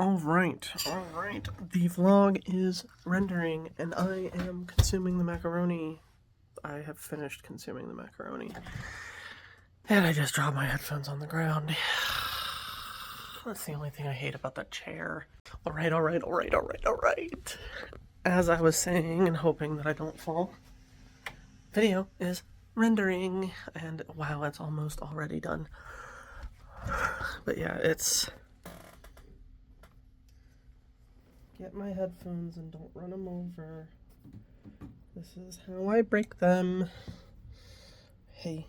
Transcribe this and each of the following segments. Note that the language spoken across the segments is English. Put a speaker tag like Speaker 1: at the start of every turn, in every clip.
Speaker 1: Alright. The vlog is rendering and I am consuming the macaroni. I have finished consuming the macaroni. And I just dropped my headphones on the ground. That's the only thing I hate about that chair. Alright. As I was saying and hoping that I don't fall, video is rendering. And wow, it's almost already done. But yeah, it's... Get my headphones and don't run them over. This is how I break them. Hey.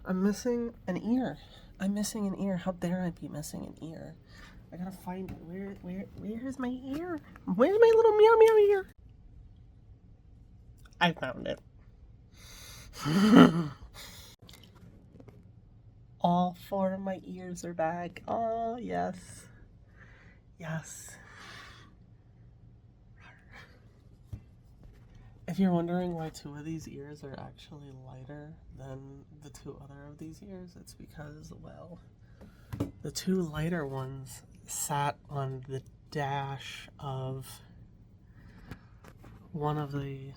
Speaker 1: I'm missing an ear. How dare I be missing an ear? I gotta find it. Where's my ear? Where's my little meow ear? I found it. All 4 of my ears are back. Oh, yes. If you're wondering why 2 of these ears are actually lighter than the 2 other of these ears, it's because, well, the 2 lighter ones sat on the dash of one of the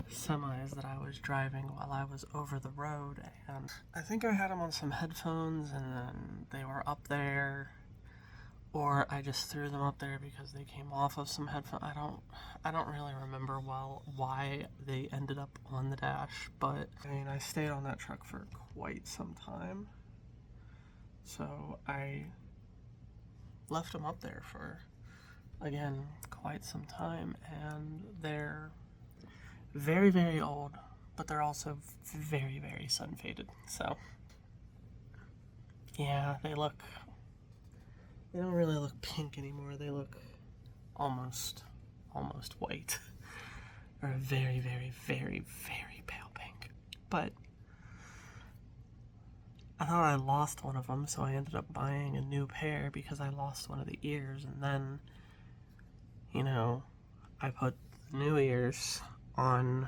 Speaker 1: semis that I was driving while I was over the road, and I think I had them on some headphones and then they were up there, or I just threw them up there because they came off of some headphones. I don't really remember well why they ended up on the dash, but I mean, I stayed on that truck for quite some time, so I left them up there for, again, quite some time, and they're very, very old, but they're also very, very sun faded. So yeah, they don't really look pink anymore. They look almost white, or a very, very, very, very pale pink. But I thought I lost one of them, so I ended up buying a new pair because I lost one of the ears, and then, you know, I put the new ears on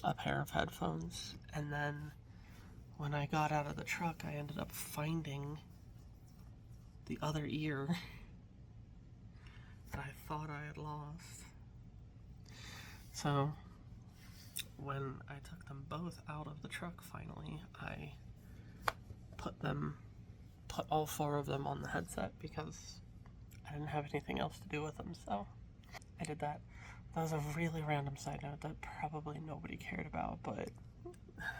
Speaker 1: a pair of headphones, and then when I got out of the truck, I ended up finding the other ear that I thought I had lost. So when I took them both out of the truck finally, I put all 4 of them on the headset because I didn't have anything else to do with them, so I did that. That was a really random side note that probably nobody cared about, but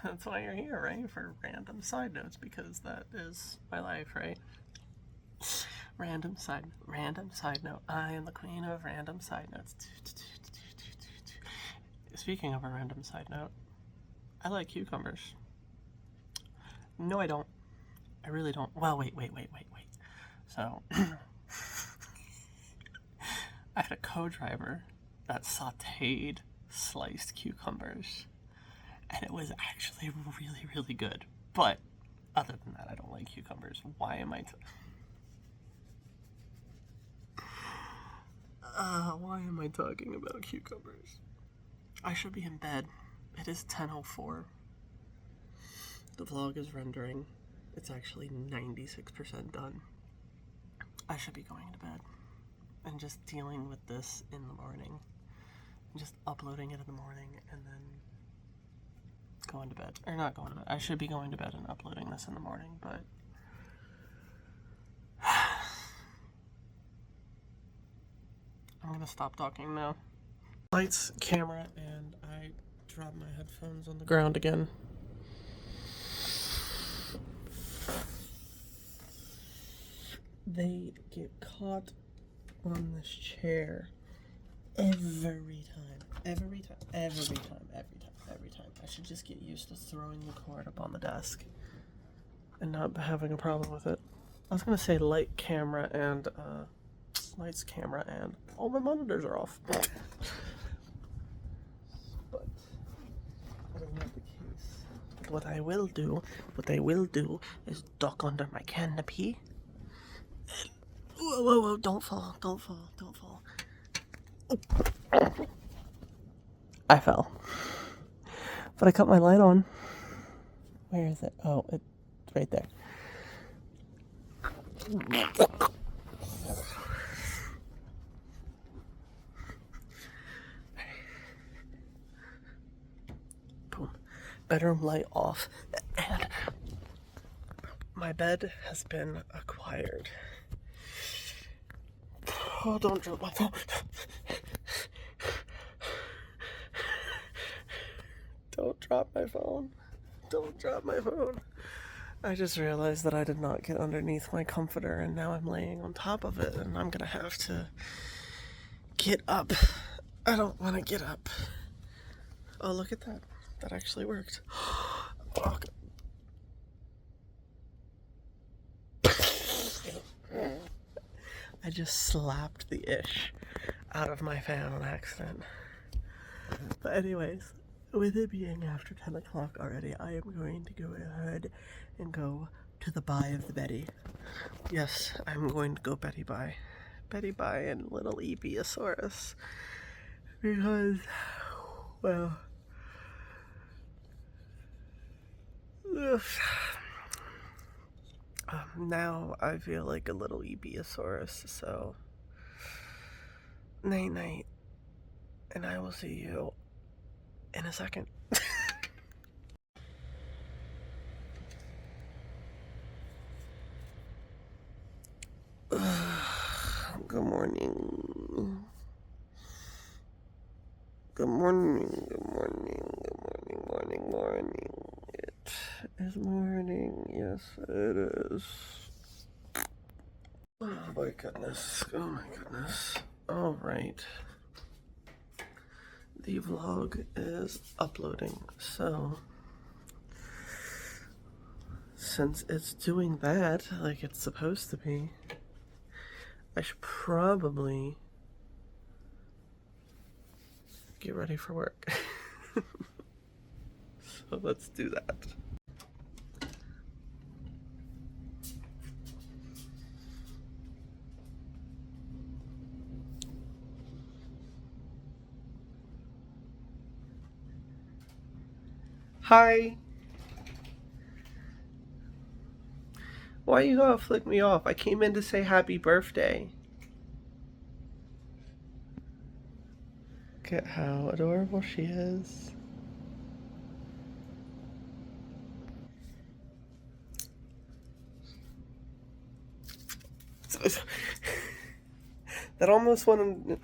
Speaker 1: that's why you're here, right? For random side notes, because that is my life, right? Random side note. I am the queen of random side notes. Speaking of a random side note, I like cucumbers. No, I don't. I really don't. Well, wait. So, I had a co-driver that sauteed sliced cucumbers, and it was actually really, really good. But other than that, I don't like cucumbers. Why am I talking about cucumbers? I should be in bed. It is 10:04. The vlog is rendering. It's actually 96% done. I should be going to bed and just dealing with this in the morning. Just uploading it in the morning and then going to bed. Or not going to bed. I should be going to bed and uploading this in the morning, but I'm gonna stop talking now. Lights, camera, and I dropped my headphones on the ground again. They get caught on this chair every time. I should just get used to throwing the cord up on the desk and not having a problem with it. I was gonna say lights, camera, and all my monitors are off. But that is not the case. What I will do is duck under my canopy. Whoa, don't fall. I fell. But I cut my light on. Where is it? Oh, it's right there. Boom. Bedroom light off. And my bed has been acquired. Oh, don't drop my phone. Don't drop my phone. Don't drop my phone. I just realized that I did not get underneath my comforter and now I'm laying on top of it and I'm gonna have to get up. I don't want to get up. Oh, look at that. That actually worked. Oh, I just slapped the ish out of my fan on accident. But anyways, with it being after 10 o'clock already, I am going to go ahead and go to the bye of the Betty. Yes, I'm going to go Betty bye. Betty bye and little Ebiosaurus. Because, well, now I feel like a little Ebiosaurus, so night night, and I will see you in a second. Good morning. Good morning, good morning, good morning, morning. It is morning, yes it is. Oh my goodness, oh my goodness. Alright. The vlog is uploading, so since it's doing that like it's supposed to be, I should probably get ready for work. So let's do that. Hi. Why you gotta flick me off? I came in to say happy birthday. Look at how adorable she is. That almost went.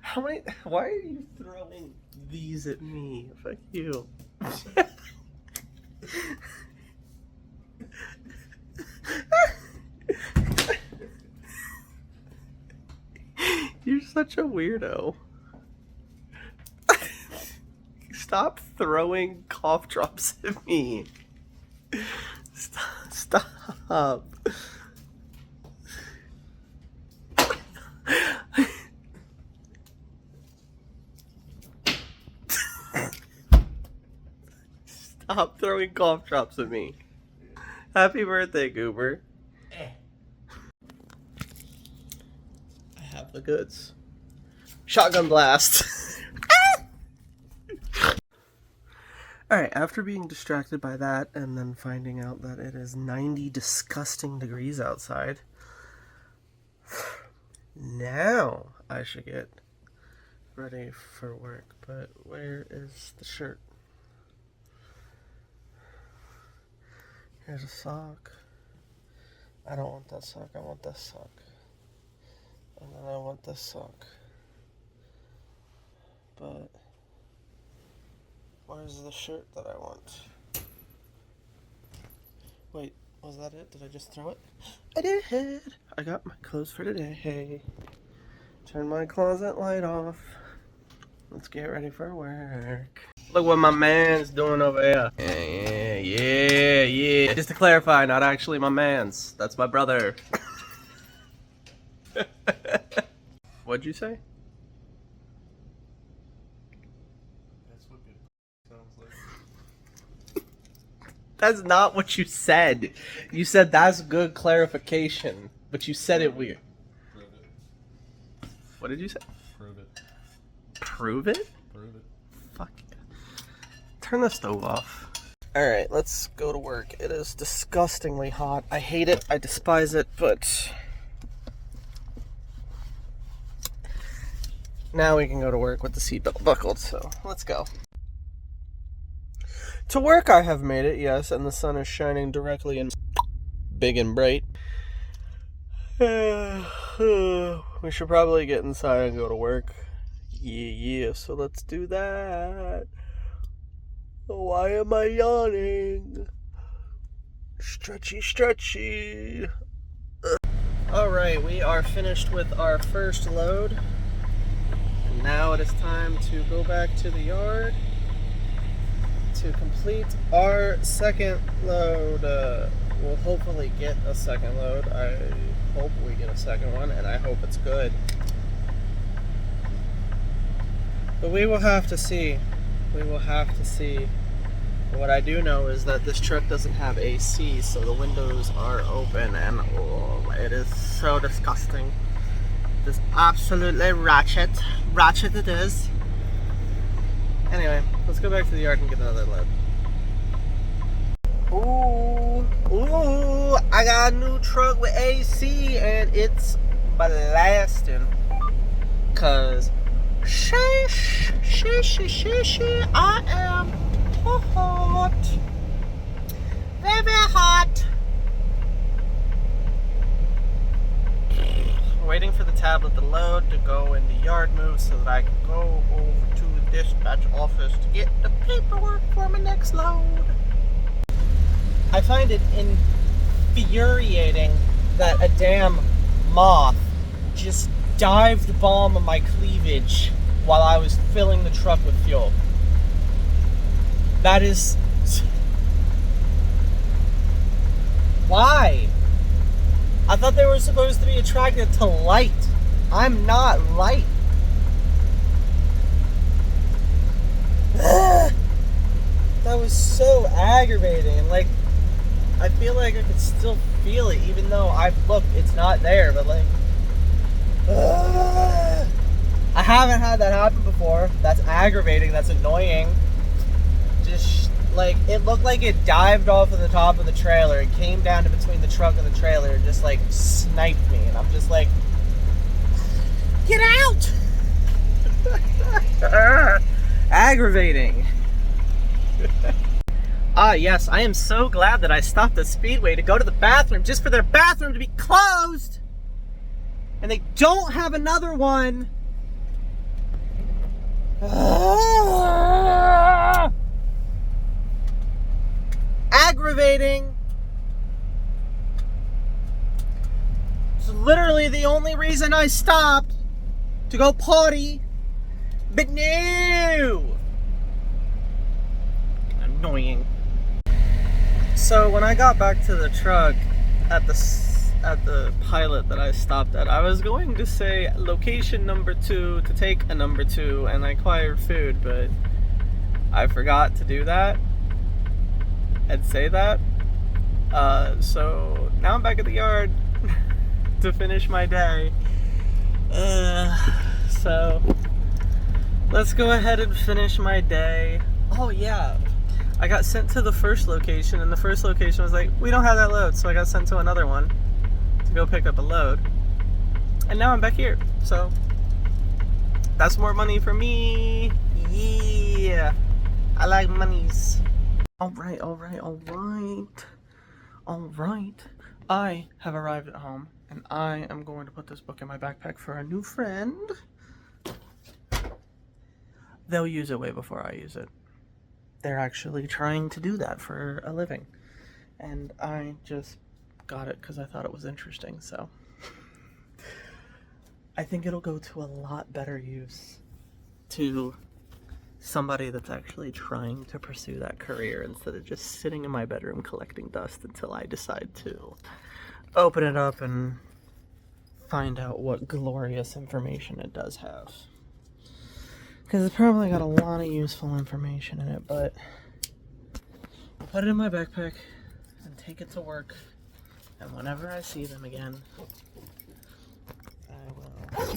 Speaker 1: How many? Why are you throwing these at me? Fuck you. You're such a weirdo. Stop throwing cough drops at me. Stop. Stop throwing cough drops at me. Happy birthday, Goober. I have the goods. Shotgun blast. Alright, after being distracted by that and then finding out that it is 90 disgusting degrees outside, now I should get ready for work. But where is the shirt? Here's a sock. I don't want that sock, I want this sock. And then I want this sock. But where's the shirt that I want? Wait, was that it? Did I just throw it? I did! I got my clothes for today. Turn my closet light off. Let's get ready for work. Look what my man's doing over here. Yeah. Just to clarify, not actually my man's. That's my brother. What'd you say?
Speaker 2: That's what good sounds like.
Speaker 1: That's not what you said. You said that's good clarification, but you said it weird.
Speaker 2: Prove it.
Speaker 1: What did you say?
Speaker 2: Prove it.
Speaker 1: Prove it?
Speaker 2: Prove it.
Speaker 1: Fuck yeah. Turn the stove off. Alright, let's go to work. It is disgustingly hot. I hate it. I despise it, but now we can go to work with the seatbelt buckled, so let's go. To work I have made it, yes, and the sun is shining directly and big and bright. We should probably get inside and go to work. Yeah, so let's do that. Why am I yawning? Stretchy. Alright, we are finished with our first load. And now it is time to go back to the yard to complete our second load. We'll hopefully get a second load. I hope we get a second one, and I hope it's good. But we will have to see. We will have to see. What I do know is that this truck doesn't have AC, so the windows are open, and oh, it is so disgusting. It's absolutely ratchet. Ratchet it is. Anyway, let's go back to the yard and get another load. Ooh, I got a new truck with AC, and it's blasting. Cause sheesh, I am hot. Very, very hot. Waiting for the tablet to load to go into yard move so that I can go over to the dispatch office to get the paperwork for my next load. I find it infuriating that a damn moth just dived bomb my cleavage while I was filling the truck with fuel. That is... Why? I thought they were supposed to be attracted to light. I'm not light. That was so aggravating. And like, I feel like I could still feel it even though I've looked, it's not there, but like... I haven't had that happen before. That's aggravating. That's annoying. Just like, it looked like it dived off of the top of the trailer and came down to between the truck and the trailer and just like sniped me. And I'm just like, get out! Aggravating. Yes, I am so glad that I stopped at Speedway to go to the bathroom just for their bathroom to be closed. And they don't have another one. Aggravating. It's literally the only reason I stopped to go potty. But no. Annoying. So when I got back to the truck at the pilot that I stopped at, I was going to say location number 2 to take a number 2 and acquire food, but I forgot to do that and say that. So now I'm back at the yard to finish my day. So let's go ahead and finish my day. Oh yeah, I got sent to the first location, and the first location was like, we don't have that load, so I got sent to another one to go pick up a load. And now I'm back here, so that's more money for me. Yeah, I like monies. Alright. I have arrived at home, and I am going to put this book in my backpack for a new friend. They'll use it way before I use it. They're actually trying to do that for a living. And I just got it because I thought it was interesting, so. I think it'll go to a lot better use to somebody that's actually trying to pursue that career instead of just sitting in my bedroom collecting dust until I decide to open it up and find out what glorious information it does have. Because it's probably got a lot of useful information in it, but I'll put it in my backpack and take it to work. And whenever I see them again, I will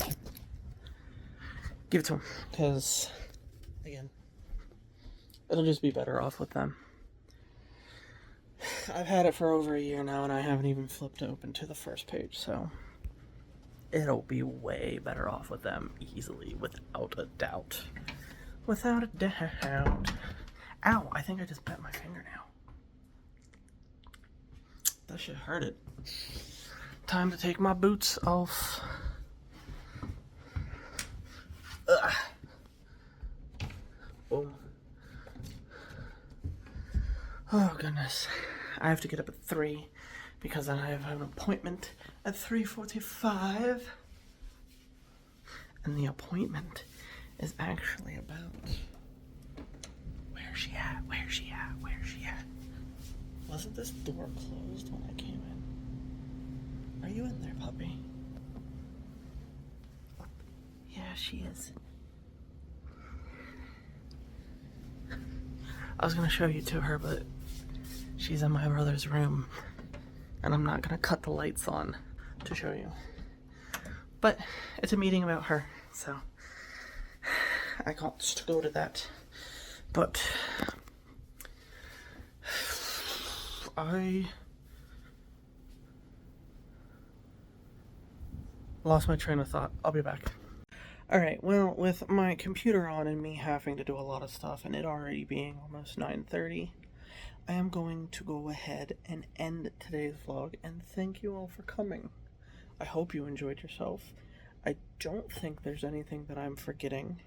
Speaker 1: give it to them. Because again. It'll just be better off with them. I've had it for over a year now, and I haven't even flipped open to the first page, so it'll be way better off with them easily, without a doubt. Without a doubt. Ow, I think I just bent my fingernail. That shit hurted. Time to take my boots off. Ugh. Boom. Oh goodness. I have to get up at 3 because then I have an appointment at 3:45. And the appointment is actually about... Where's she at? Where's she at? Where's she at? Wasn't this door closed when I came in? Are you in there, puppy? Yeah, she is. I was gonna show you to her, but she's in my brother's room, and I'm not gonna cut the lights on to show you. But it's a meeting about her, so I got to go to that. But I lost my train of thought. I'll be back. Alright, well, with my computer on and me having to do a lot of stuff and it already being almost 9:30, I am going to go ahead and end today's vlog, and thank you all for coming. I hope you enjoyed yourself. I don't think there's anything that I'm forgetting.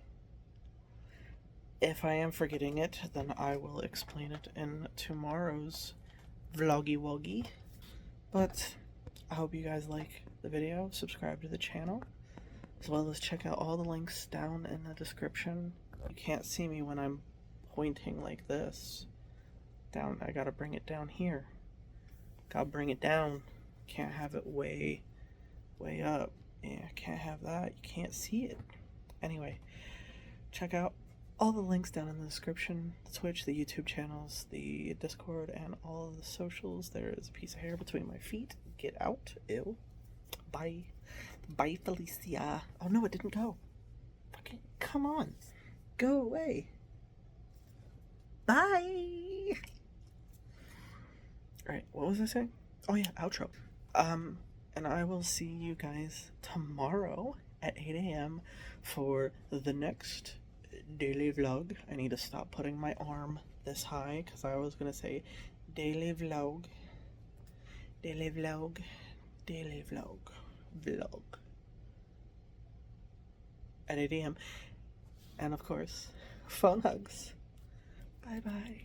Speaker 1: If I am forgetting it, then I will explain it in tomorrow's vloggy woggy. But I hope you guys like the video, subscribe to the channel, as well as check out all the links down in the description. You can't see me when I'm pointing like this. Down, I gotta bring it down here. Gotta bring it down. Can't have it way up. Yeah, can't have that. You can't see it. Anyway, check out all the links down in the description. The Twitch, the YouTube channels, the Discord, and all of the socials. There is a piece of hair between my feet. Get out. Ew. Bye. Bye, Felicia. Oh no, it didn't go. Fucking, come on. Go away. Bye. Alright, what was I saying? Oh yeah, outro. And I will see you guys tomorrow at 8 a.m. for the next daily vlog. I need to stop putting my arm this high because I was gonna say daily vlog, daily vlog, daily vlog, vlog at 8 a.m. And of course, phone hugs. Bye bye.